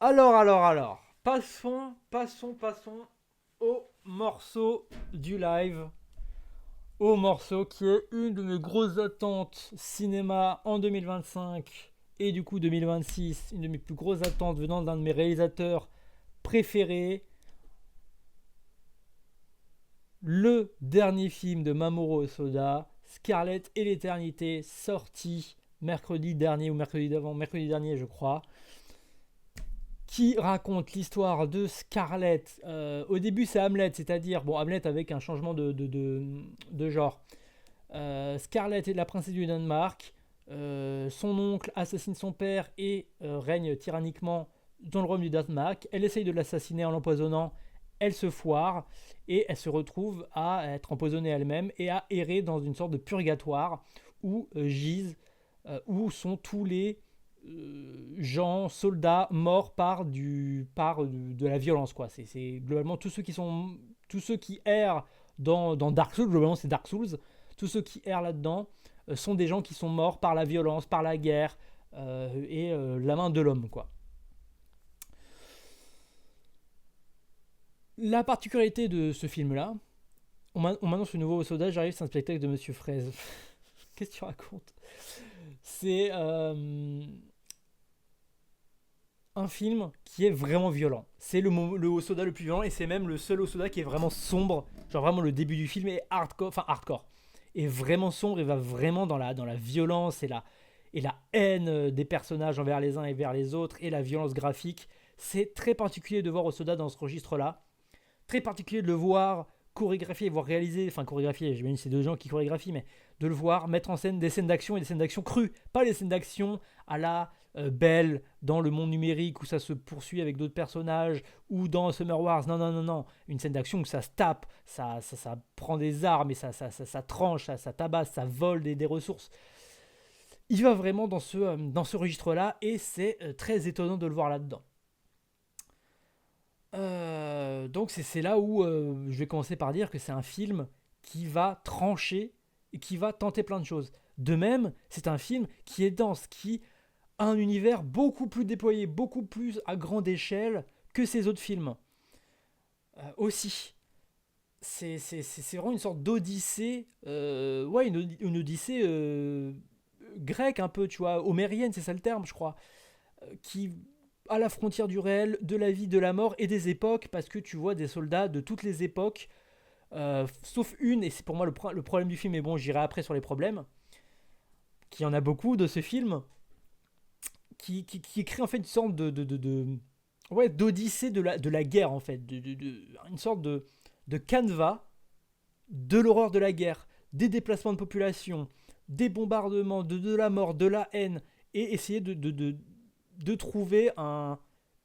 Alors. Passons au morceau du live. Au morceau qui est une de mes grosses attentes cinéma en 2025 et du coup 2026. Une de mes plus grosses attentes venant d'un de mes réalisateurs préférés. Le dernier film de Mamoru Hosoda, Scarlett et l'éternité, sorti mercredi dernier ou mercredi d'avant, mercredi dernier je crois, qui raconte l'histoire de Scarlett. Au début, c'est Hamlet, c'est-à-dire, bon, Hamlet avec un changement de genre. Scarlett est la princesse du Danemark. Son oncle assassine son père et règne tyranniquement dans le royaume du Danemark. Elle essaye de l'assassiner en l'empoisonnant. Elle se foire et elle se retrouve à être empoisonnée elle-même et à errer dans une sorte de purgatoire où où sont tous les gens, soldats morts de la violence quoi. C'est globalement tous ceux qui errent dans Dark Souls, globalement c'est Dark Souls, tous ceux qui errent là-dedans sont des gens qui sont morts par la violence, par la guerre la main de l'homme quoi. La particularité de ce film là, on m'annonce le nouveau soda, j'arrive, c'est un spectacle de Monsieur Fraise. Qu'est-ce que tu racontes? C'est un film qui est vraiment violent. C'est le Osoda le plus violent et c'est même le seul Osoda qui est vraiment sombre. Genre vraiment le début du film est hardcore. Et vraiment sombre et va vraiment dans la violence et la haine des personnages envers les uns et vers les autres et la violence graphique. C'est très particulier de voir Osoda dans ce registre-là. Très particulier de le voir chorégraphier, voire réaliser, enfin chorégraphier, j'imagine que c'est deux gens qui chorégraphient, mais de le voir mettre en scène des scènes d'action et des scènes d'action crues, pas les scènes d'action à la Belle dans le monde numérique où ça se poursuit avec d'autres personnages ou dans Summer Wars. Non. Une scène d'action où ça se tape, ça prend des armes et ça tranche, ça tabasse, ça vole des ressources. Il va vraiment dans ce registre-là et c'est très étonnant de le voir là-dedans. Donc c'est là où je vais commencer par dire que c'est un film qui va trancher et qui va tenter plein de choses. De même, c'est un film qui est dense, qui a un univers beaucoup plus déployé, beaucoup plus à grande échelle que ses autres films. Aussi, c'est vraiment une sorte d'odyssée, ouais, une odyssée grecque un peu, tu vois, homérienne, c'est ça le terme, je crois, qui à la frontière du réel, de la vie, de la mort et des époques, parce que tu vois des soldats de toutes les époques, sauf une, et c'est pour moi le problème du film, mais bon, j'irai après sur les problèmes, qu'il y en a beaucoup de ce film, qui crée en fait une sorte ouais, d'odyssée de la guerre, en fait, une sorte de canevas de l'horreur de la guerre, des déplacements de population, des bombardements, de la mort, de la haine, et essayer de trouver un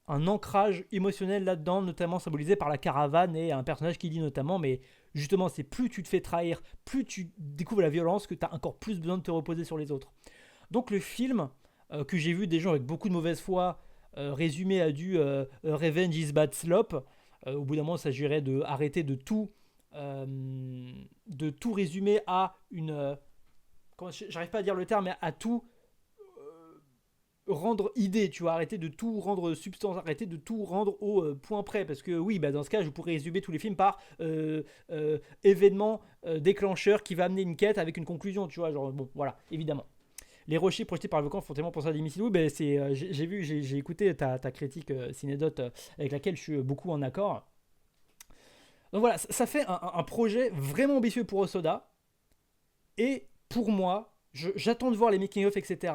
ancrage émotionnel là-dedans, notamment symbolisé par la caravane et un personnage qui dit notamment, mais justement, c'est plus tu te fais trahir, plus tu découvres la violence, que tu as encore plus besoin de te reposer sur les autres. Donc le film, que j'ai vu des gens avec beaucoup de mauvaise foi résumé à du Revenge is bad slop, au bout d'un moment, il s'agirait de arrêter euh, de tout résumer à une... j'arrive pas à dire le terme, mais à tout rendre idée, tu vois, arrêter de tout rendre substance, arrêter de tout rendre au point près, parce que oui, bah, dans ce cas, je pourrais résumer tous les films par événement déclencheur qui va amener une quête avec une conclusion, tu vois, genre, bon, voilà, évidemment. Les rochers projetés par le volcan font tellement penser à des missiles. Oui, ben j'ai écouté ta critique Cinédote avec laquelle je suis beaucoup en accord. Donc voilà, ça fait un projet vraiment ambitieux pour Osoda. Et pour moi, j'attends de voir les making-of, etc.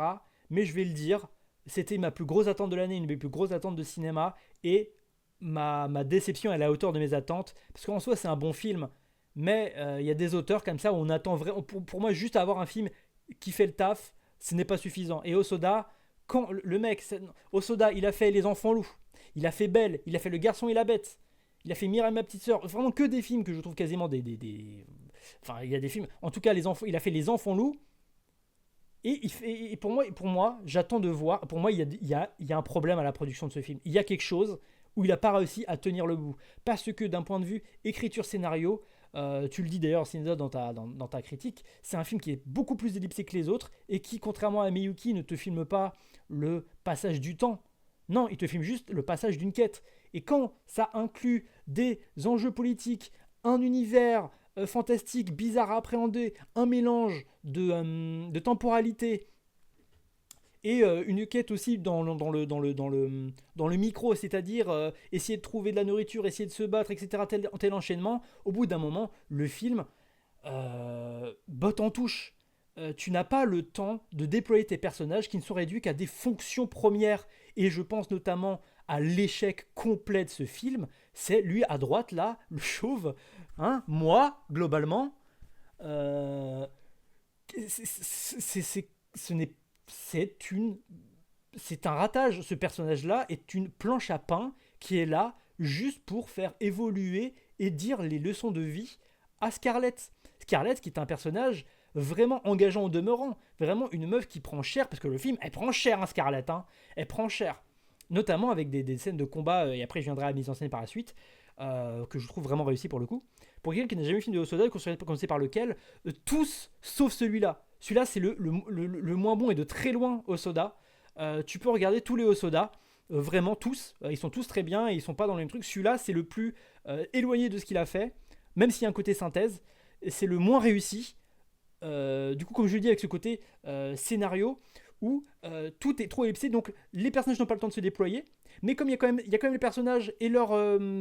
Mais je vais le dire, c'était ma plus grosse attente de l'année, une de mes plus grosses attentes de cinéma. Et ma déception est à la hauteur de mes attentes. Parce qu'en soi, c'est un bon film. Mais il y a des auteurs comme ça où on attend vraiment. Pour moi, juste avoir un film qui fait le taf, ce n'est pas suffisant. Et Osoda, quand le mec, Osoda, il a fait Les Enfants Loups, il a fait Belle, il a fait Le Garçon et la Bête, il a fait Mireille ma petite sœur, vraiment que des films que je trouve quasiment enfin, il y a des films. En tout cas, il a fait Les Enfants Loups. Et pour moi, j'attends de voir. Pour moi, il y a un problème à la production de ce film. Il y a quelque chose où il n'a pas réussi à tenir le bout. Parce que d'un point de vue écriture-scénario, tu le dis d'ailleurs, Cinéda, dans ta critique, c'est un film qui est beaucoup plus ellipsé que les autres et qui, contrairement à Miyuki, ne te filme pas le passage du temps. Non, il te filme juste le passage d'une quête. Et quand ça inclut des enjeux politiques, un univers fantastique, bizarre à appréhender, un mélange de temporalité et une quête aussi dans le micro, c'est-à-dire essayer de trouver de la nourriture, essayer de se battre, etc., tel enchaînement, au bout d'un moment, le film botte en touche. Tu n'as pas le temps de déployer tes personnages qui ne sont réduits qu'à des fonctions premières. Et je pense notamment à l'échec complet de ce film. C'est lui à droite, là, le chauve. Hein, moi, globalement, euh, ce n'est, c'est une, c'est un ratage. Ce personnage-là est une planche à pain qui est là juste pour faire évoluer et dire les leçons de vie à Scarlett. Scarlett qui est un personnage vraiment engageant au demeurant. Vraiment une meuf qui prend cher, parce que le film, elle prend cher, hein, Scarlett. Hein. Elle prend cher. Notamment avec des scènes de combat, et après je viendrai à la mise en scène par la suite, que je trouve vraiment réussi pour le coup. Pour quelqu'un qui n'a jamais vu le film de Hosoda, commencer par lequel, tous, sauf celui-là. Celui-là, c'est le moins bon et de très loin Hosoda. Tu peux regarder tous les Hosoda, vraiment tous. Ils sont tous très bien et ils sont pas dans le même truc. Celui-là, c'est le plus éloigné de ce qu'il a fait, même s'il y a un côté synthèse. C'est le moins réussi. Du coup, comme je le dis, avec ce côté scénario où tout est trop ellipsé, donc les personnages n'ont pas le temps de se déployer. Mais comme il y a quand même les personnages et leur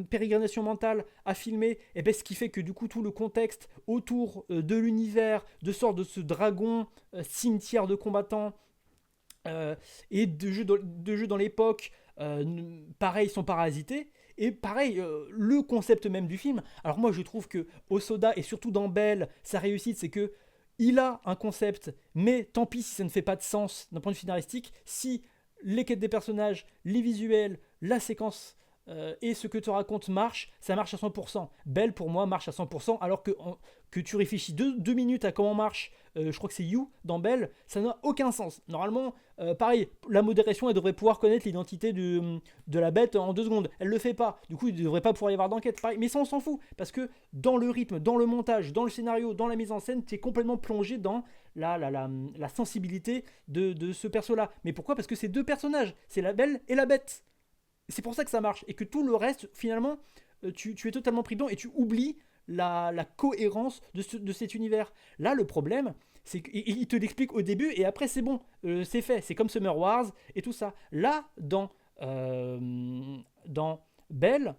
pérégrination mentale à filmer, et ben, ce qui fait que du coup tout le contexte autour de l'univers, de sorte de ce dragon cimetière de combattants et de jeux dans l'époque, pareil, sont parasités. Et pareil, le concept même du film. Alors moi je trouve que Osoda et surtout dans Belle, sa réussite c'est que il a un concept, mais tant pis si ça ne fait pas de sens d'un point de vue scénaristique. Si les quêtes des personnages, les visuels, la séquence et ce que te raconte marche, ça marche à 100%. Belle pour moi marche à 100%, alors que tu réfléchis deux minutes à comment marche, je crois que c'est You dans Belle, ça n'a aucun sens. Normalement, pareil, la modération, elle devrait pouvoir connaître l'identité de la bête en 2 secondes. Elle le fait pas. Du coup, il ne devrait pas pouvoir y avoir d'enquête. Pareil. Mais ça, on s'en fout. Parce que dans le rythme, dans le montage, dans le scénario, dans la mise en scène, tu es complètement plongé dans la sensibilité de ce perso-là. Mais pourquoi? Parce que c'est deux personnages. C'est la belle et la bête. C'est pour ça que ça marche. Et que tout le reste, finalement, tu es totalement pris dedans et tu oublies la cohérence de cet univers. Là, le problème, c'est qu'il te l'explique au début et après, c'est bon. C'est fait. C'est comme Summer Wars et tout ça. Là, dans Belle,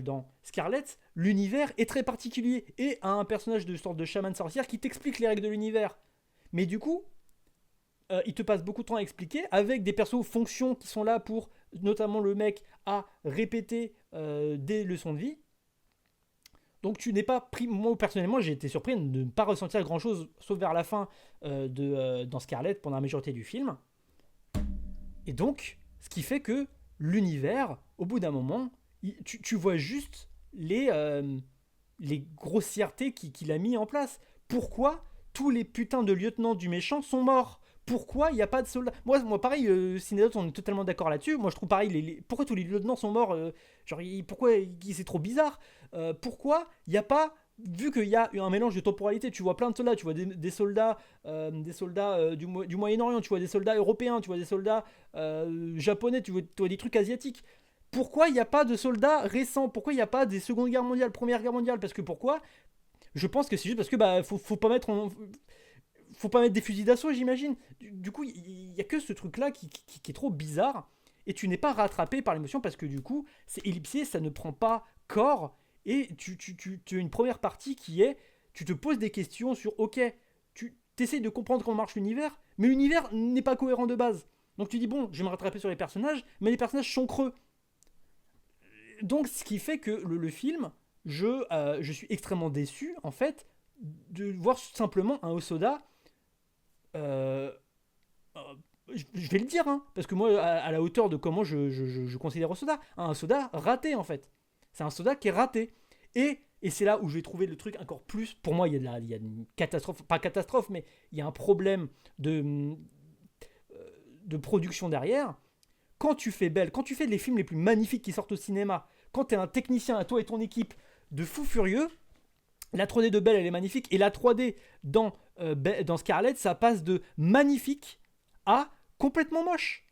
dans Scarlett, l'univers est très particulier et a un personnage de sorte de chaman sorcière qui t'explique les règles de l'univers. Mais du coup, il te passe beaucoup de temps à expliquer avec des persos fonctions qui sont là pour, notamment le mec, à répéter des leçons de vie. Donc tu n'es pas pris. Moi personnellement, j'ai été surpris de ne pas ressentir grand chose, sauf vers la fin dans Scarlett pendant la majorité du film. Et donc, ce qui fait que l'univers, au bout d'un moment, tu vois juste les grossièretés qu'il a mis en place. Pourquoi tous les putains de lieutenants du méchant sont morts? Pourquoi il n'y a pas de soldats? Moi pareil, Cinédote, on est totalement d'accord là-dessus. Moi, je trouve pareil, pourquoi tous les lieutenants sont morts? Genre, pourquoi c'est trop bizarre? Pourquoi il n'y a pas, vu qu'il y a un mélange de temporalité, tu vois plein de soldats, tu vois des soldats, du Moyen-Orient, tu vois des soldats européens, tu vois des soldats japonais, tu vois des trucs asiatiques. Pourquoi il n'y a pas de soldats récents? Pourquoi il n'y a pas des Seconde Guerre mondiale, Première Guerre mondiale? Parce que pourquoi? Je pense que c'est juste parce que faut pas mettre des fusils d'assaut, j'imagine. Du coup, il y a que ce truc-là qui est trop bizarre. Et tu n'es pas rattrapé par l'émotion parce que du coup, c'est ellipsé, ça ne prend pas corps. Et tu as une première partie qui est, tu te poses des questions sur, ok, tu essaies de comprendre comment marche l'univers, mais l'univers n'est pas cohérent de base. Donc tu dis, bon, je vais me rattraper sur les personnages, mais les personnages sont creux. Donc ce qui fait que le film, je suis extrêmement déçu, en fait, de voir simplement un Osoda euh, euh, je vais le dire, hein, parce que moi, à la hauteur de comment je considère Osoda, un Soda raté en fait. C'est un Soda qui est raté. Et c'est là où je vais trouver le truc encore plus. Pour moi, il y a une catastrophe, pas catastrophe, mais il y a un problème de production derrière. Quand tu fais Belle, quand tu fais les films les plus magnifiques qui sortent au cinéma, quand tu es un technicien, à toi et ton équipe, de fou furieux, la 3D de Belle, elle est magnifique. Et la 3D dans Scarlett, ça passe de magnifique à complètement moche.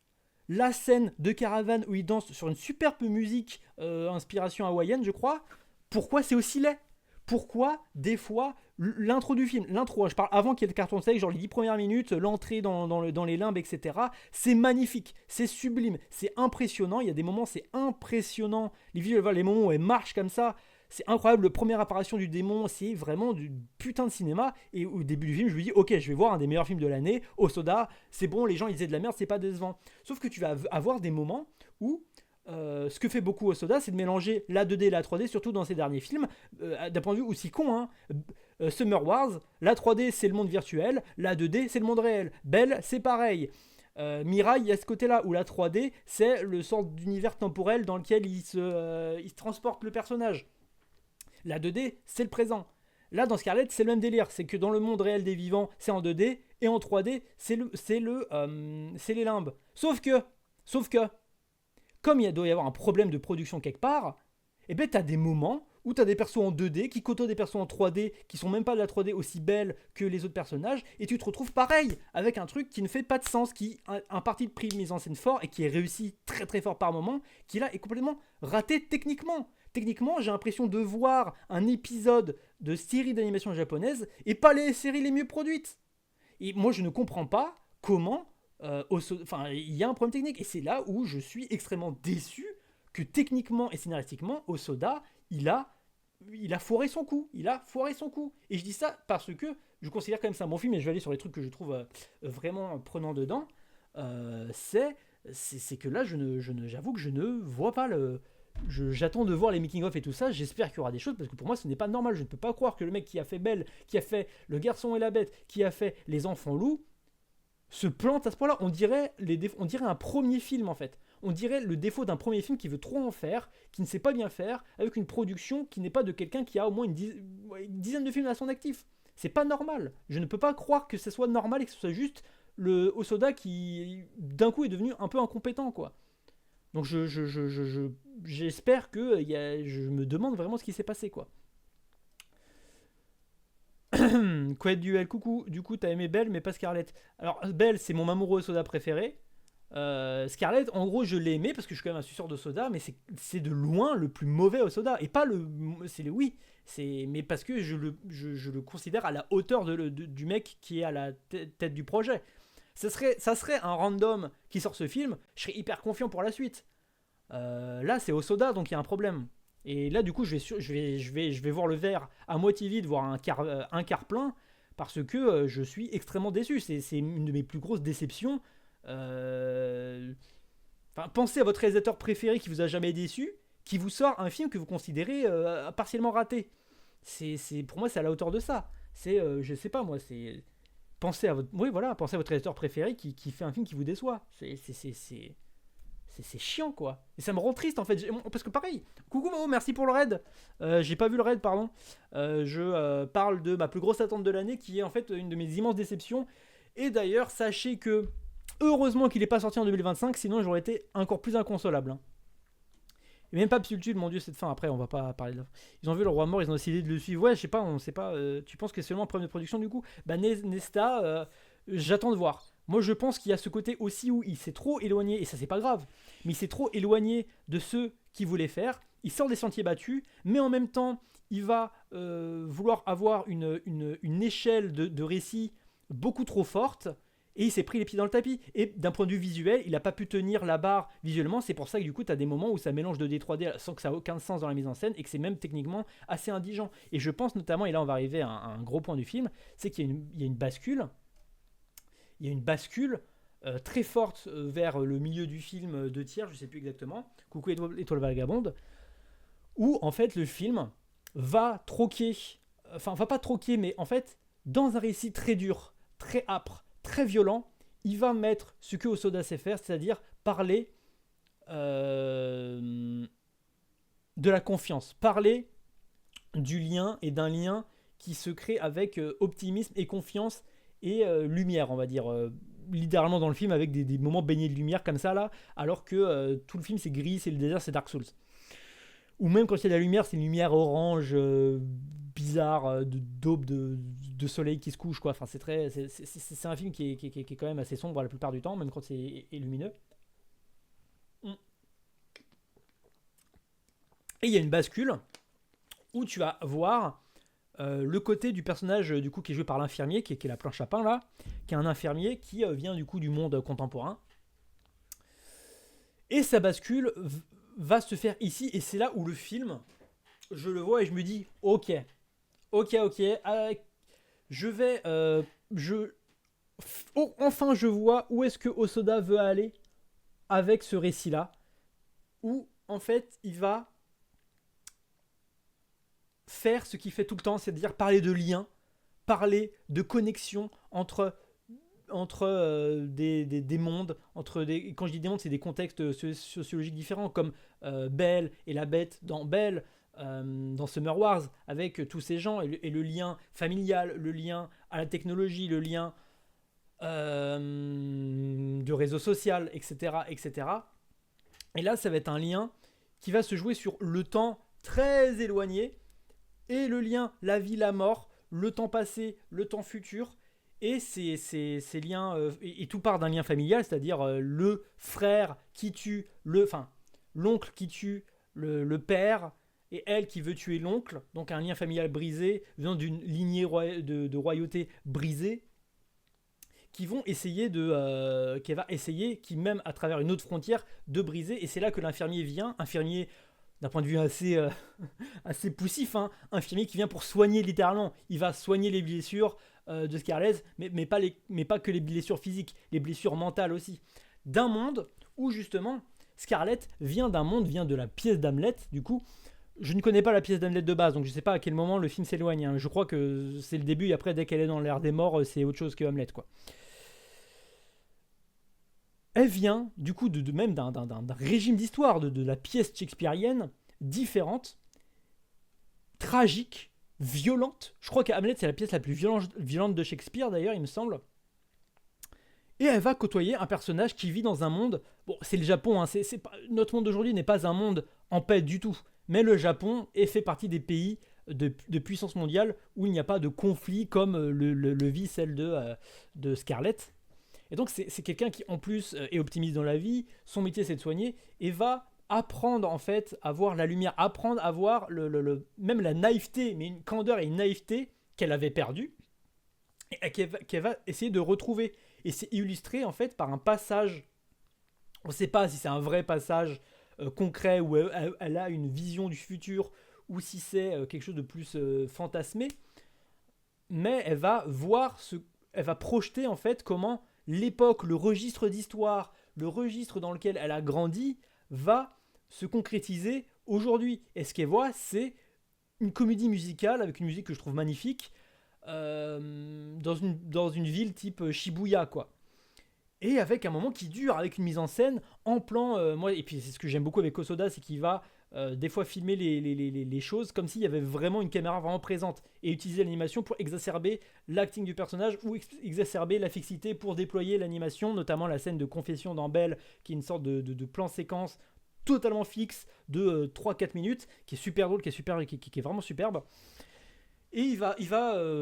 la scène de caravane où il danse sur une superbe musique inspiration hawaïenne, je crois. Pourquoi c'est aussi laid? Pourquoi, des fois, l'intro du film, l'intro, je parle avant qu'il y ait le carton sec, genre les 10 premières minutes, l'entrée dans les limbes, etc. C'est magnifique, c'est sublime, c'est impressionnant. Il y a des moments, c'est impressionnant. Les moments où elle marche comme ça, c'est incroyable. La première apparition du démon, c'est vraiment du putain de cinéma. Et au début du film, je me dis, ok, je vais voir un des meilleurs films de l'année, Osoda, c'est bon, les gens ils disaient de la merde, c'est pas décevant. Sauf que tu vas avoir des moments où ce que fait beaucoup Osoda, c'est de mélanger la 2D et la 3D, surtout dans ses derniers films, d'un point de vue aussi con. Hein. Summer Wars, la 3D c'est le monde virtuel, la 2D c'est le monde réel. Belle, c'est pareil. Mirai, il y a ce côté-là, où la 3D c'est le sort d'univers temporel dans lequel il se transporte le personnage. La 2D, c'est le présent. Là, dans Scarlet, c'est le même délire. C'est que dans le monde réel des vivants, c'est en 2D, et en 3D, c'est les limbes. Sauf que, comme il doit y avoir un problème de production quelque part, eh ben, t'as des moments où t'as des persos en 2D qui côtoient des persos en 3D qui sont même pas de la 3D aussi belles que les autres personnages, et tu te retrouves pareil, avec un truc qui ne fait pas de sens, qui un parti de prix mise en scène fort, et qui est réussi très très fort par moment, qui là est complètement raté techniquement. Techniquement, j'ai l'impression de voir un épisode de série d'animation japonaise et pas les séries les mieux produites. Et moi, je ne comprends pas comment il y a un problème technique. Et c'est là où je suis extrêmement déçu que techniquement et scénaristiquement, Osoda, il a foiré son coup. Il a foiré son coup. Et je dis ça parce que je considère quand même ça un bon film, et je vais aller sur les trucs que je trouve vraiment prenants dedans. C'est que là, j'avoue que je ne vois pas le... J'attends de voir les making-of et tout ça. J'espère qu'il y aura des choses, parce que pour moi ce n'est pas normal. Je ne peux pas croire que le mec qui a fait Belle, qui a fait Le Garçon et la Bête, qui a fait Les Enfants Loups, se plante à ce point-là. On dirait un premier film en fait. On dirait le défaut d'un premier film qui veut trop en faire, qui ne sait pas bien faire, avec une production qui n'est pas de quelqu'un qui a au moins une dizaine de films à son actif. C'est pas normal. Je ne peux pas croire que ce soit normal et que ce soit juste le Osoda qui d'un coup est devenu un peu incompétent quoi. Donc j'espère que je me demande vraiment ce qui s'est passé quoi. Quet Duel, coucou. Du coup, t'as aimé Belle, mais pas Scarlett. Alors, Belle, c'est mon Mamoru Soda préféré. Scarlett, en gros, je l'ai aimé parce que je suis quand même un suceur de soda, mais c'est de loin le plus mauvais au soda. Et pas le. C'est le oui. Mais parce que je le considère à la hauteur du mec qui est à la tête du projet. Ça serait un random qui sort ce film, je serais hyper confiant pour la suite. Là, c'est au soda, donc il y a un problème. Et là, du coup, je vais voir le verre à moitié vide, voire un quart plein, parce que je suis extrêmement déçu. C'est une de mes plus grosses déceptions. Pensez à votre réalisateur préféré qui vous a jamais déçu, qui vous sort un film que vous considérez partiellement raté. Pour moi, c'est à la hauteur de ça. Je sais pas, moi, c'est... Pensez à votre réalisateur préféré qui fait un film qui vous déçoit. C'est chiant quoi. Et ça me rend triste en fait. Parce que pareil, coucou Mao, merci pour le raid. J'ai pas vu le raid, pardon. Je parle de ma plus grosse attente de l'année qui est en fait une de mes immenses déceptions. Et d'ailleurs, sachez que heureusement qu'il est pas sorti en 2025, sinon j'aurais été encore plus inconsolable. Hein. Et même pas Psultude, mon dieu, cette fin. Après, on va pas parler de. Ils ont vu le roi mort, ils ont décidé de le suivre. Ouais, je sais pas, on sait pas. Tu penses que c'est seulement un problème de production du coup? Bah, Nesta, j'attends de voir. Moi, je pense qu'il y a ce côté aussi où il s'est trop éloigné, et ça, c'est pas grave, mais il s'est trop éloigné de ceux qui voulaient faire. Il sort des sentiers battus, mais en même temps, il va vouloir avoir une échelle de récit beaucoup trop forte, et il s'est pris les pieds dans le tapis. Et d'un point de vue visuel, il n'a pas pu tenir la barre visuellement. C'est pour ça que du coup, tu as des moments où ça mélange 2D 3D sans que ça ait aucun sens dans la mise en scène, et que c'est même techniquement assez indigent. Et je pense notamment, et là on va arriver à un gros point du film, c'est qu'il y a une bascule. Il y a une bascule très forte vers le milieu du film, deux tiers, je sais plus exactement. Coucou Étoile Vagabonde. Où en fait le film va troquer, enfin va pas troquer, mais en fait dans un récit très dur, très âpre, très violent, il va mettre ce que Osoda sait faire, c'est-à-dire parler de la confiance, parler du lien et d'un lien qui se crée avec optimisme et confiance et lumière, on va dire. Littéralement dans le film avec des moments baignés de lumière comme ça là, alors que tout le film c'est gris, c'est le désert, c'est Dark Souls. Ou même quand il y a de la lumière, c'est une lumière orange bizarre, d'aube de soleil qui se couche quoi. Enfin c'est un film qui est quand même assez sombre la plupart du temps, même quand c'est lumineux. Et il y a une bascule où tu vas voir le côté du personnage du coup qui est joué par l'infirmier, qui est la planche à pain là, qui est un infirmier qui vient du coup du monde contemporain. Et sa bascule va se faire ici, et c'est là où le film, je le vois et je me dis, ok, je vais, enfin je vois où est-ce que Osoda veut aller avec ce récit-là, où en fait il va faire ce qu'il fait tout le temps, c'est-à-dire parler de liens, parler de connexion entre des mondes, quand je dis des mondes, c'est des contextes sociologiques différents, comme Belle et la Bête dans Belle, dans Summer Wars, avec tous ces gens, et le lien familial, le lien à la technologie, le lien de réseau social, etc., etc. Et là, ça va être un lien qui va se jouer sur le temps très éloigné, et le lien, la vie, la mort, le temps passé, le temps futur, et ces liens, et tout part d'un lien familial, c'est-à-dire le frère qui tue, l'oncle qui tue le père, et elle qui veut tuer l'oncle, donc un lien familial brisé, venant d'une lignée de royauté brisée, qui vont essayer qui même à travers une autre frontière, de briser, et c'est là que l'infirmier vient, infirmier d'un point de vue assez poussif, hein, infirmier qui vient pour soigner littéralement. Il va soigner les blessures de Scarlett, mais pas que les blessures physiques, les blessures mentales aussi. D'un monde où justement Scarlett vient de la pièce d'Hamlet, du coup. Je ne connais pas la pièce d'Hamlet de base, donc je ne sais pas à quel moment le film s'éloigne. Hein. Je crois que c'est le début, et après, dès qu'elle est dans l'ère des morts, c'est autre chose que Hamlet, quoi. Elle vient du coup même d'un régime d'histoire, de la pièce shakespearienne, différente, tragique, violente. Je crois qu'Hamlet, c'est la pièce la plus violente de Shakespeare, d'ailleurs, il me semble. Et elle va côtoyer un personnage qui vit dans un monde... Bon, c'est le Japon, hein, notre monde d'aujourd'hui n'est pas un monde en paix du tout. Mais le Japon fait partie des pays de puissance mondiale où il n'y a pas de conflit comme le vit celle de Scarlett. Et donc c'est quelqu'un qui en plus est optimiste dans la vie, son métier c'est de soigner, et va apprendre en fait à voir la lumière, apprendre à voir même la naïveté, mais une candeur et une naïveté qu'elle avait perdue, et qu'elle va essayer de retrouver. Et c'est illustré en fait par un passage, on ne sait pas si c'est un vrai passage concret où elle a une vision du futur, ou si c'est quelque chose de plus fantasmé, mais elle va projeter en fait comment l'époque, le registre d'histoire, le registre dans lequel elle a grandi, va se concrétiser aujourd'hui. Et ce qu'elle voit, c'est une comédie musicale avec une musique que je trouve magnifique dans une ville type Shibuya, quoi. Et avec un moment qui dure, avec une mise en scène en plan. Et puis c'est ce que j'aime beaucoup avec Osoda, c'est qu'il va des fois filmer les choses comme s'il y avait vraiment une caméra vraiment présente, et utiliser l'animation pour exacerber l'acting du personnage, ou exacerber la fixité pour déployer l'animation, notamment la scène de confession dans Belle, qui est une sorte de plan séquence totalement fixe de 3-4 minutes, qui est super drôle, qui est vraiment superbe. Et il va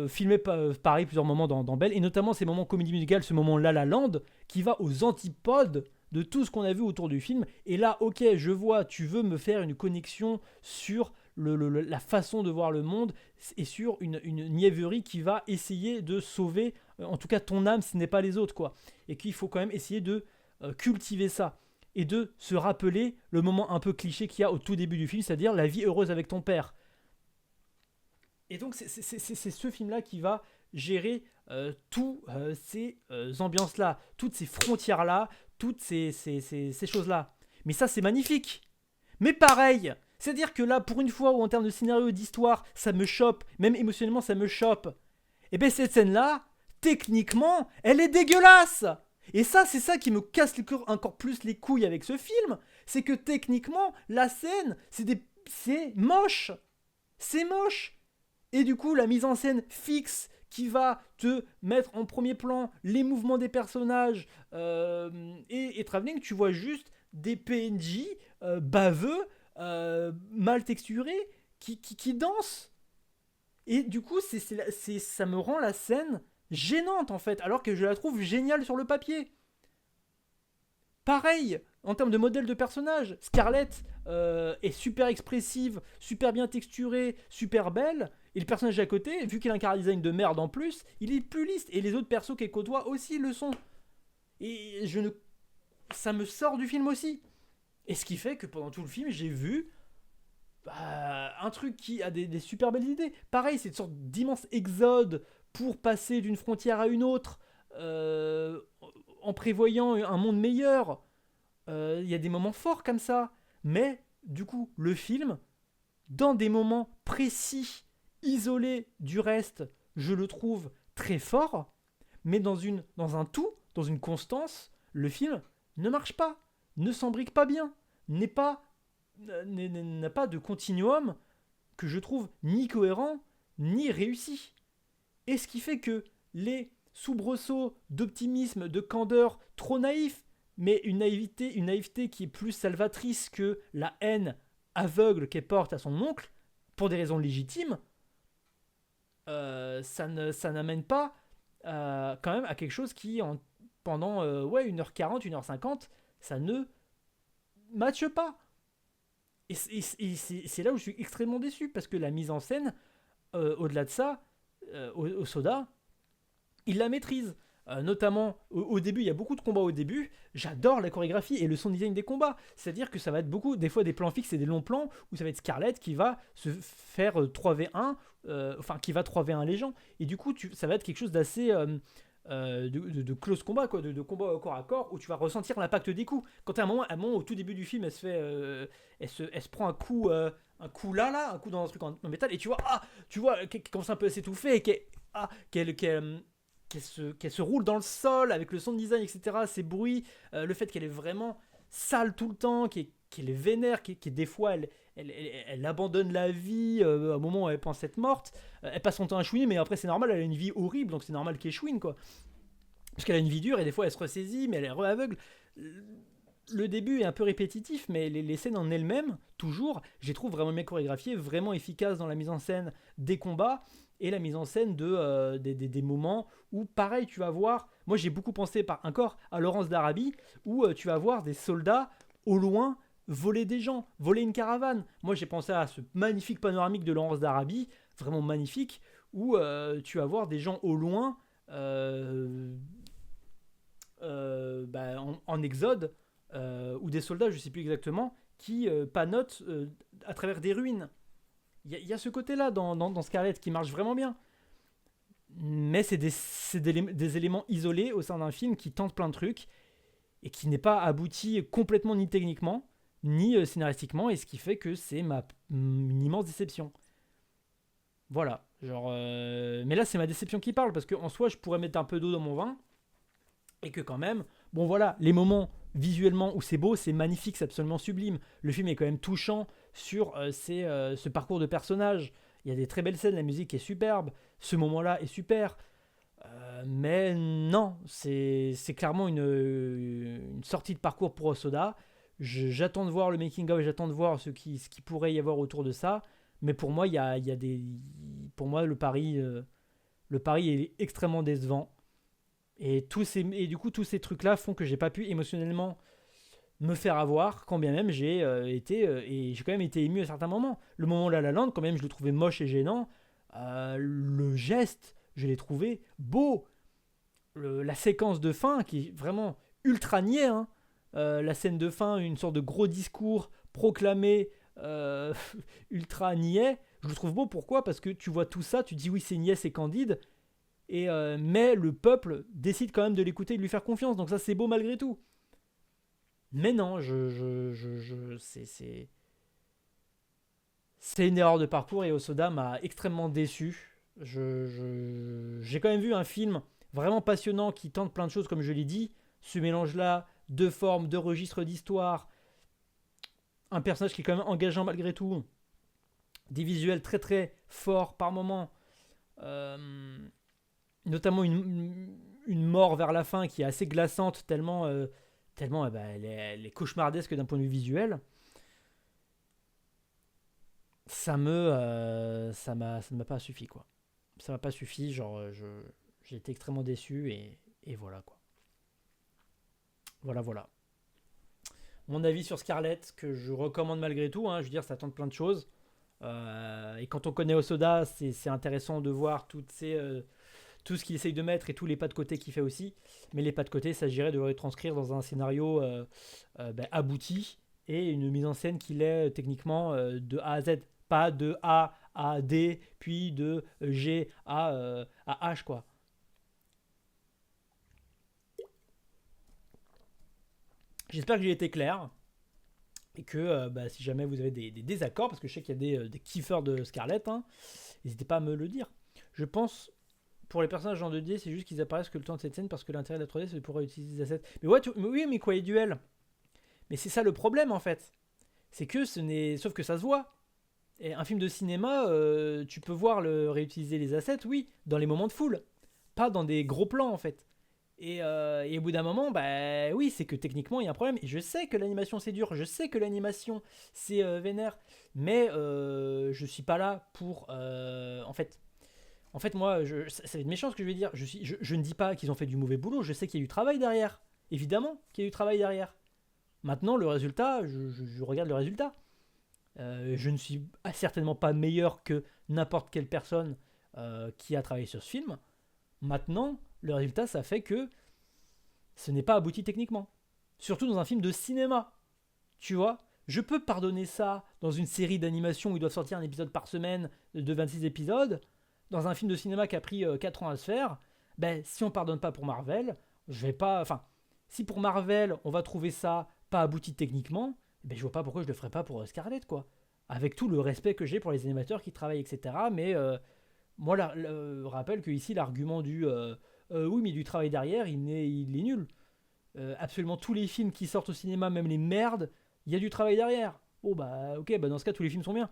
filmer pareil plusieurs moments dans Belle, et notamment ces moments comédie musicale, ce moment La La Land, qui va aux antipodes de tout ce qu'on a vu autour du film. Et là, ok, je vois, tu veux me faire une connexion sur la façon de voir le monde, et sur une niaiverie qui va essayer de sauver, en tout cas ton âme, si ce n'est pas les autres, quoi. Et qu'il faut quand même essayer de cultiver ça. Et de se rappeler le moment un peu cliché qu'il y a au tout début du film, c'est-à-dire la vie heureuse avec ton père. Et donc c'est ce film-là qui va gérer toutes ces ambiances-là, toutes ces frontières-là, toutes ces choses-là. Mais ça, c'est magnifique. Mais pareil, c'est-à-dire que là, pour une fois où en termes de scénario et d'histoire, ça me chope, même émotionnellement, ça me chope, et bien cette scène-là, techniquement, elle est dégueulasse. Et ça, c'est ça qui me casse encore plus les couilles avec ce film, c'est que techniquement, la scène, c'est moche. C'est moche. Et du coup, la mise en scène fixe qui va te mettre en premier plan les mouvements des personnages et Travelling, tu vois juste des PNJ baveux, mal texturés, qui dansent. Et du coup, ça me rend la scène gênante en fait, alors que je la trouve géniale sur le papier. Pareil, En termes de modèle de personnage, Scarlett est super expressive, super bien texturée, super belle. Et le personnage à côté, vu qu'il a un chara design de merde en plus, il est plus lisse. Et les autres persos qu'elle côtoie aussi le sont. Et ça me sort du film aussi. Et ce qui fait que pendant tout le film, j'ai vu un truc qui a des super belles idées. Pareil, c'est une sorte d'immense exode pour passer d'une frontière à une autre, en prévoyant un monde meilleur. Il y a des moments forts comme ça. Mais, du coup, le film, dans des moments précis, isolés du reste, je le trouve très fort. Mais dans un tout, dans une constance, le film ne marche pas, ne s'embrique pas bien, n'est pas, n'a pas de continuum que je trouve ni cohérent, ni réussi. Et ce qui fait que les soubresauts d'optimisme, de candeur trop naïfs, mais une naïveté qui est plus salvatrice que la haine aveugle qu'elle porte à son oncle, pour des raisons légitimes, ça n'amène pas quand même à quelque chose qui, pendant 1h40, 1h50, ça ne matche pas. Et c'est là où je suis extrêmement déçu, parce que la mise en scène, au-delà de ça, au Soda, il la maîtrise. Notamment au début, il y a beaucoup de combats au début. J'adore la chorégraphie et le son design des combats. C'est-à-dire que ça va être beaucoup, des fois des plans fixes et des longs plans où ça va être Scarlett qui va se faire 3v1, enfin qui va 3v1 les gens. Et du coup, ça va être quelque chose d'assez de close combat, quoi, de combat au corps à corps, où tu vas ressentir l'impact des coups. Quand à un moment au tout début du film, elle se fait, elle se prend un coup là, un coup dans un truc en métal, et tu vois qu'elle commence un peu à s'étouffer et qu'elle se roule dans le sol avec le sound design, etc., ces bruits, le fait qu'elle est vraiment sale tout le temps, qu'elle est vénère, des fois elle abandonne la vie à un moment où elle pense être morte. Elle passe son temps à chouiner, mais après c'est normal, elle a une vie horrible, donc c'est normal qu'elle chouine, quoi. Parce qu'elle a une vie dure et des fois elle se ressaisit, mais elle est aveugle. Le début est un peu répétitif, mais les scènes en elles-mêmes, toujours, je les trouve vraiment bien chorégraphiées, vraiment efficaces dans la mise en scène des combats et la mise en scène des moments où, pareil, tu vas voir. Moi, j'ai beaucoup pensé encore à Laurence d'Arabie, où tu vas voir des soldats au loin voler des gens, voler une caravane. Moi, j'ai pensé à ce magnifique panoramique de Laurence d'Arabie, vraiment magnifique, où tu vas voir des gens au loin en exode, ou des soldats, je sais plus exactement, qui panotent à travers des ruines. Il y a ce côté-là dans Scarlett qui marche vraiment bien. Mais des éléments isolés au sein d'un film qui tente plein de trucs et qui n'est pas abouti complètement ni techniquement, ni scénaristiquement, et ce qui fait que c'est une immense déception. Voilà. Mais là, c'est ma déception qui parle, parce qu'en soi, je pourrais mettre un peu d'eau dans mon vin, et que quand même, bon voilà, les moments visuellement où c'est beau, c'est magnifique, c'est absolument sublime. Le film est quand même touchant sur ce parcours de personnage. Il y a des très belles scènes, la musique est superbe, ce moment-là est super. Mais non, c'est clairement une sortie de parcours pour Osoda. J'attends de voir le making-of, j'attends de voir ce qui pourrait y avoir autour de ça. Mais pour moi, pour moi le pari est extrêmement décevant. Et du coup, tous ces trucs-là font que j'ai pas pu émotionnellement me faire avoir, quand bien même j'ai quand même été ému à certains moments. Le moment La La Land, quand même, je le trouvais moche et gênant. Le geste, je l'ai trouvé beau. La séquence de fin, qui est vraiment ultra niais, hein. La scène de fin, une sorte de gros discours proclamé, ultra niais. Je le trouve beau, pourquoi? Parce que tu vois tout ça, tu dis oui, c'est niais, c'est candide. Mais le peuple décide quand même de l'écouter et de lui faire confiance. Donc ça, c'est beau malgré tout. Mais non, c'est une erreur de parcours, et Osoda m'a extrêmement déçu. J'ai quand même vu un film vraiment passionnant qui tente plein de choses, comme je l'ai dit. Ce mélange-là de formes, de registres d'histoire, un personnage qui est quand même engageant malgré tout, des visuels très très forts par moments, euh, notamment une mort vers la fin qui est assez glaçante, tellement elle est cauchemardesque d'un point de vue visuel. Ça m'a pas suffi, quoi. Ça m'a pas suffi, j'ai été extrêmement déçu, et voilà, quoi. Voilà. mon avis sur Scarlett, que je recommande malgré tout. Hein. Je veux dire, ça tente plein de choses. Et quand on connaît Osoda, c'est intéressant de voir tout ce qu'il essaye de mettre et tous les pas de côté qu'il fait aussi. Mais les pas de côté, il s'agirait de le retranscrire dans un scénario abouti et une mise en scène qui l'est techniquement de A à Z. Pas de A à D, puis de G à H, quoi. J'espère que j'ai été clair. Et que si jamais vous avez des désaccords, parce que je sais qu'il y a des kiffeurs de Scarlett, hein, n'hésitez pas à me le dire. Je pense, pour les personnages en 2D, c'est juste qu'ils apparaissent que le temps de cette scène, parce que l'intérêt de la 3D, c'est pour utiliser des assets. Mais ouais, oui, mais quoi, les duels. Mais c'est ça le problème, en fait. C'est que ce n'est. Sauf que ça se voit. Et un film de cinéma, tu peux voir réutiliser les assets, oui, dans les moments de foule. Pas dans des gros plans, en fait. Et au bout d'un moment, bah oui, c'est que techniquement il y a un problème. Et je sais que l'animation c'est dur, je sais que l'animation c'est vénère, mais je suis pas là pour. En fait, moi, ça va être méchant ce que je vais dire. Je ne dis pas qu'ils ont fait du mauvais boulot, je sais qu'il y a eu du travail derrière. Évidemment qu'il y a eu du travail derrière. Maintenant, le résultat, je regarde le résultat. Je ne suis certainement pas meilleur que n'importe quelle personne qui a travaillé sur ce film. Maintenant, le résultat, ça fait que ce n'est pas abouti techniquement. Surtout dans un film de cinéma. Tu vois, je peux pardonner ça dans une série d'animation où il doit sortir un épisode par semaine de 26 épisodes. Dans un film de cinéma qui a pris 4 ans à se faire, ben, si on pardonne pas pour Marvel, je vais pas. Enfin, si pour Marvel, on va trouver ça pas abouti techniquement, ben, je vois pas pourquoi je le ferais pas pour Scarlett, quoi. Avec tout le respect que j'ai pour les animateurs qui travaillent, etc. Mais moi, rappelle que ici, l'argument du oui, mais du travail derrière, il est nul. Absolument tous les films qui sortent au cinéma, même les merdes, il y a du travail derrière. Oh bah ok, bah dans ce cas tous les films sont bien.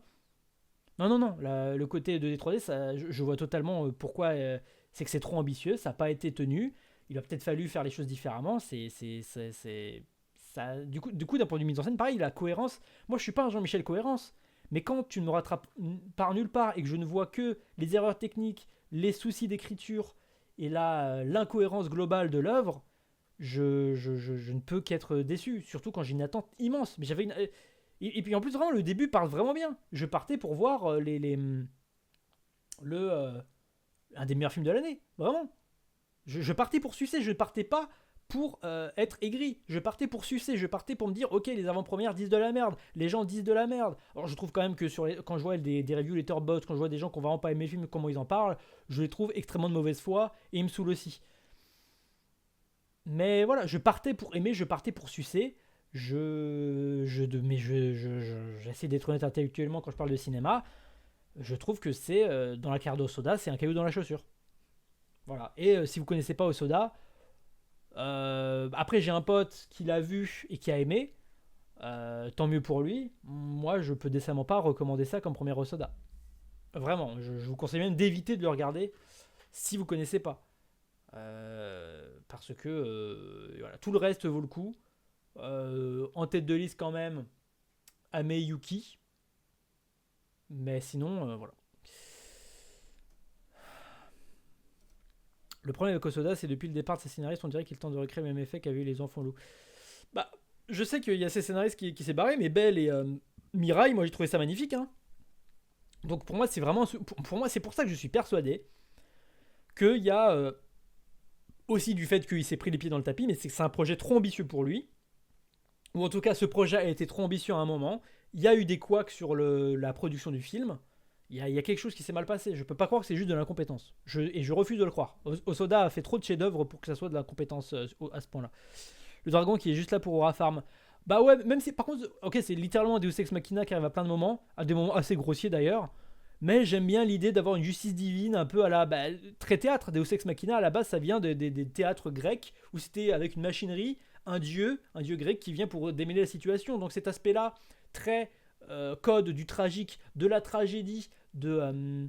Non, non, non, le côté de D3D, ça, je vois totalement pourquoi c'est que c'est trop ambitieux, ça n'a pas été tenu. Il a peut-être fallu faire les choses différemment. Ça, du coup, d'un point de vue mise en scène, pareil, la cohérence. Moi, je suis pas un Jean-Michel Cohérence, mais quand tu ne me rattrapes par nulle part et que je ne vois que les erreurs techniques, les soucis d'écriture et l'incohérence globale de l'œuvre, je ne peux qu'être déçu, surtout quand j'ai une attente immense. Mais et puis en plus, vraiment, le début parle vraiment bien. Je partais pour voir le, euh, un des meilleurs films de l'année, vraiment. Je partais pour sucer, je partais pas pour être aigri. Je partais pour sucer, je partais pour me dire, ok, les avant-premières disent de la merde, les gens disent de la merde. Alors je trouve quand même que quand je vois des reviews Letterboxd, quand je vois des gens qui ont vraiment pas aimé le film, comment ils en parlent, je les trouve extrêmement de mauvaise foi et ils me saoulent aussi. Mais voilà, je partais pour aimer, je partais pour sucer. J'essaie d'être honnête intellectuellement quand je parle de cinéma. Je trouve que c'est dans la carrière d'Osoda, c'est un caillou dans la chaussure. Voilà. Et si vous connaissez pas Osoda, après j'ai un pote qui l'a vu et qui a aimé. Tant mieux pour lui. Moi, je peux décemment pas recommander ça comme premier Osoda. Vraiment, je vous conseille même d'éviter de le regarder si vous connaissez pas. Parce que voilà, tout le reste vaut le coup. En tête de liste quand même, Ame Yuki. Mais sinon, voilà. Le problème avec Osoda, c'est depuis le départ de ses scénaristes, on dirait qu'il tente de recréer le même effet qu'avaient eu les enfants loups. Bah, je sais qu'il y a ces scénaristes qui s'est barré, mais Belle et Mirai, moi j'ai trouvé ça magnifique. Hein. Donc pour moi, c'est vraiment. Pour moi, c'est pour ça que je suis persuadé qu'il y a aussi du fait qu'il s'est pris les pieds dans le tapis, mais c'est que c'est un projet trop ambitieux pour lui. Ou en tout cas, ce projet a été trop ambitieux à un moment. Il y a eu des couacs sur la production du film. Il y a quelque chose qui s'est mal passé. Je peux pas croire que c'est juste de l'incompétence. Et je refuse de le croire. Osoda a fait trop de chefs-d'œuvre pour que ça soit de l'incompétence à ce point-là. Le dragon qui est juste là pour Aura Farm. Bah ouais, même si par contre, ok, c'est littéralement Deus Ex Machina qui arrive à plein de moments, à des moments assez grossiers d'ailleurs. Mais j'aime bien l'idée d'avoir une justice divine un peu à la. Bah, très théâtre. Deus Ex Machina, à la base, ça vient des théâtres grecs où c'était avec une machinerie, un dieu grec qui vient pour démêler la situation. Donc cet aspect-là, très code du tragique, de la tragédie, ouais,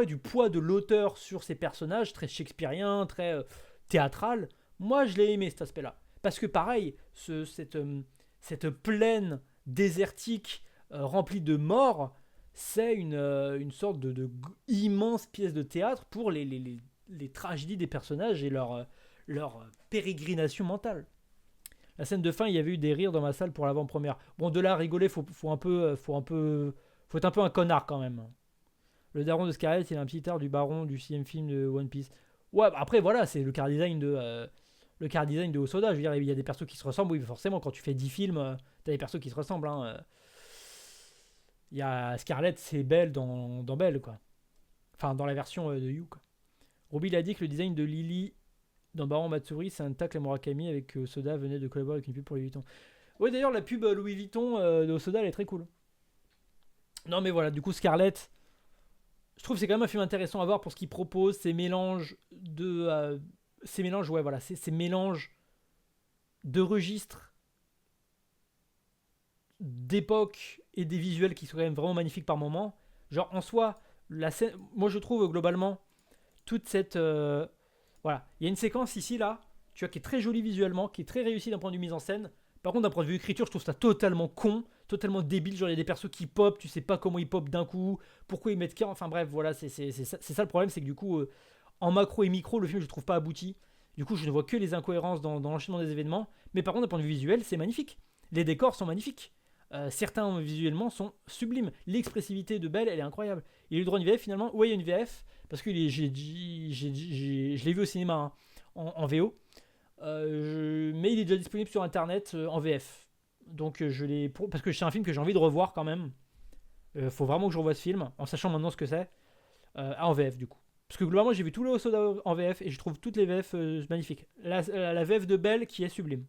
du poids de l'auteur sur ses personnages, très shakespearien, très théâtral. Moi, je l'ai aimé cet aspect-là. Parce que pareil, cette plaine désertique remplie de morts, c'est une sorte de immense pièce de théâtre pour les tragédies des personnages et leur pérégrination mentale. La scène de fin, il y avait eu des rires dans ma salle pour l'avant-première. Bon, de là à rigoler, faut être un peu un connard quand même. Le daron de Scarlett, il a un petit air du baron du 6ème film de One Piece. Ouais, bah après voilà, c'est le car design de Hosoda. Je veux dire, il y a des persos qui se ressemblent. Oui, forcément, quand tu fais 10 films, t'as des persos qui se ressemblent. Hein. Il y a Scarlett, c'est Belle dans Belle, quoi. Enfin, dans la version de You, quoi. Ruby a dit que le design de Lily dans Baron Matsuri, c'est un tacle à Murakami avec Soda venait de collaborer avec une pub pour Louis Vuitton. Ouais, d'ailleurs, la pub Louis Vuitton de Soda, elle est très cool. Non, mais voilà, du coup, Scarlett, je trouve que c'est quand même un film intéressant à voir pour ce qu'il propose, ces mélanges ces mélanges, ouais, voilà, ces mélanges de registres, d'époque et des visuels qui sont quand même vraiment magnifiques par moments. Genre, en soi, la scène, moi je trouve globalement, toute cette. Voilà, il y a une séquence ici, là, tu vois, qui est très jolie visuellement, qui est très réussie d'un point de vue mise en scène. Par contre, d'un point de vue écriture, je trouve ça totalement con, totalement débile. Genre, il y a des persos qui pop, tu sais pas comment ils pop d'un coup, pourquoi ils mettent qu'un. Enfin bref, voilà, c'est ça le problème, c'est que du coup, en macro et micro, le film, je le trouve pas abouti. Du coup, je ne vois que les incohérences dans l'enchaînement des événements. Mais par contre, d'un point de vue visuel, c'est magnifique. Les décors sont magnifiques. Certains visuellement sont sublimes. L'expressivité de Belle, elle est incroyable. Il y a eu le droit à une VF finalement. Ouais, il y a une VF. Parce que je l'ai vu au cinéma hein, en VO. Mais il est déjà disponible sur internet en VF. Donc parce que c'est un film que j'ai envie de revoir quand même. Faut vraiment que je revoie ce film en sachant maintenant ce que c'est. En VF du coup. Parce que globalement j'ai vu tout le Soda en VF et je trouve toutes les VF magnifiques. La VF de Belle qui est sublime.